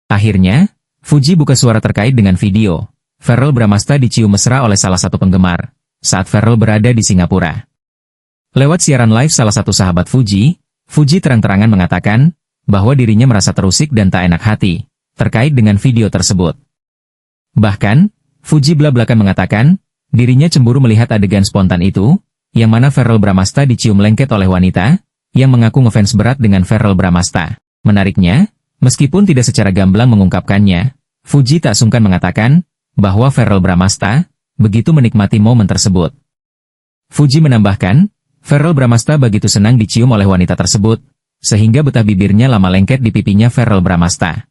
Akhirnya, Fuji buka suara terkait dengan video. Verrell Bramasta dicium mesra oleh salah satu penggemar saat Verrell berada di Singapura. Lewat siaran live salah satu sahabat Fuji, Fuji terang-terangan mengatakan bahwa dirinya merasa terusik dan tak enak hati terkait dengan video tersebut. Bahkan, Fuji belak-belakan mengatakan dirinya cemburu melihat adegan spontan itu, yang mana Verrell Bramasta dicium lengket oleh wanita yang mengaku ngefans berat dengan Verrell Bramasta. Menariknya, meskipun tidak secara gamblang mengungkapkannya, Fuji tak sungkan mengatakan bahwa Verrell Bramasta begitu menikmati momen tersebut. Fuji menambahkan, Verrell Bramasta begitu senang dicium oleh wanita tersebut, sehingga betah bibirnya lama lengket di pipinya Verrell Bramasta.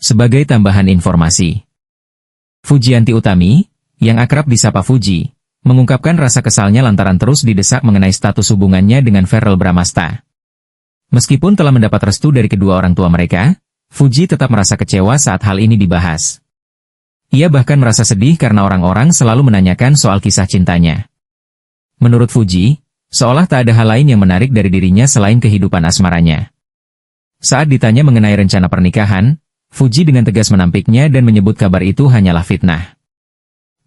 Sebagai tambahan informasi, Fujianti Utami, yang akrab disapa Fuji, mengungkapkan rasa kesalnya lantaran terus didesak mengenai status hubungannya dengan Verrell Bramasta. Meskipun telah mendapat restu dari kedua orang tua mereka, Fuji tetap merasa kecewa saat hal ini dibahas. Ia bahkan merasa sedih karena orang-orang selalu menanyakan soal kisah cintanya. Menurut Fuji, seolah tak ada hal lain yang menarik dari dirinya selain kehidupan asmaranya. Saat ditanya mengenai rencana pernikahan, Fuji dengan tegas menampiknya dan menyebut kabar itu hanyalah fitnah.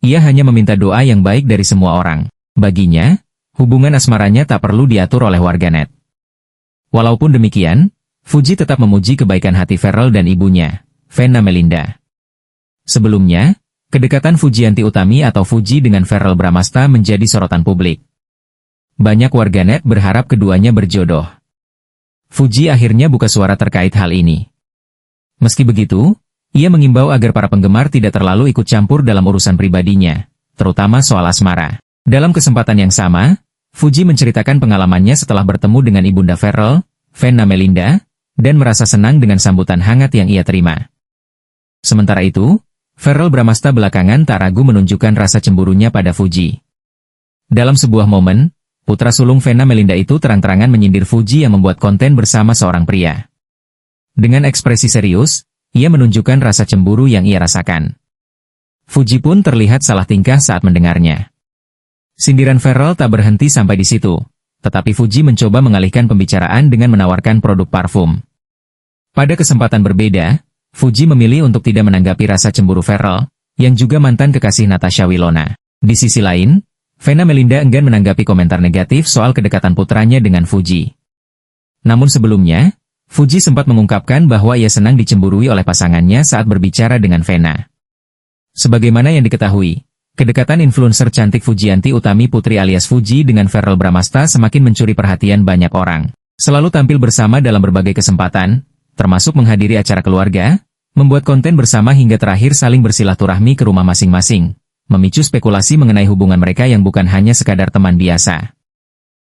Ia hanya meminta doa yang baik dari semua orang. Baginya, hubungan asmaranya tak perlu diatur oleh warganet. Walaupun demikian, Fuji tetap memuji kebaikan hati Verrell dan ibunya, Vena Melinda. Sebelumnya, kedekatan Fujianti Utami atau Fuji dengan Verrell Bramasta menjadi sorotan publik. Banyak warganet berharap keduanya berjodoh. Fuji akhirnya buka suara terkait hal ini. Meski begitu, ia mengimbau agar para penggemar tidak terlalu ikut campur dalam urusan pribadinya, terutama soal asmara. Dalam kesempatan yang sama, Fuji menceritakan pengalamannya setelah bertemu dengan ibunda Verrell, Vena Melinda, dan merasa senang dengan sambutan hangat yang ia terima. Sementara itu, Verrell Bramasta belakangan tak ragu menunjukkan rasa cemburunya pada Fuji. Dalam sebuah momen, putra sulung Vena Melinda itu terang-terangan menyindir Fuji yang membuat konten bersama seorang pria. Dengan ekspresi serius, ia menunjukkan rasa cemburu yang ia rasakan. Fuji pun terlihat salah tingkah saat mendengarnya. Sindiran Verrell tak berhenti sampai di situ, tetapi Fuji mencoba mengalihkan pembicaraan dengan menawarkan produk parfum. Pada kesempatan berbeda, Fuji memilih untuk tidak menanggapi rasa cemburu Verrell, yang juga mantan kekasih Natasha Wilona. Di sisi lain, Vena Melinda enggan menanggapi komentar negatif soal kedekatan putranya dengan Fuji. Namun sebelumnya, Fuji sempat mengungkapkan bahwa ia senang dicemburui oleh pasangannya saat berbicara dengan Vena. Sebagaimana yang diketahui, kedekatan influencer cantik Fujianti Utami Putri alias Fuji dengan Verrell Bramasta semakin mencuri perhatian banyak orang. Selalu tampil bersama dalam berbagai kesempatan, termasuk menghadiri acara keluarga, membuat konten bersama hingga terakhir saling bersilaturahmi ke rumah masing-masing, memicu spekulasi mengenai hubungan mereka yang bukan hanya sekadar teman biasa.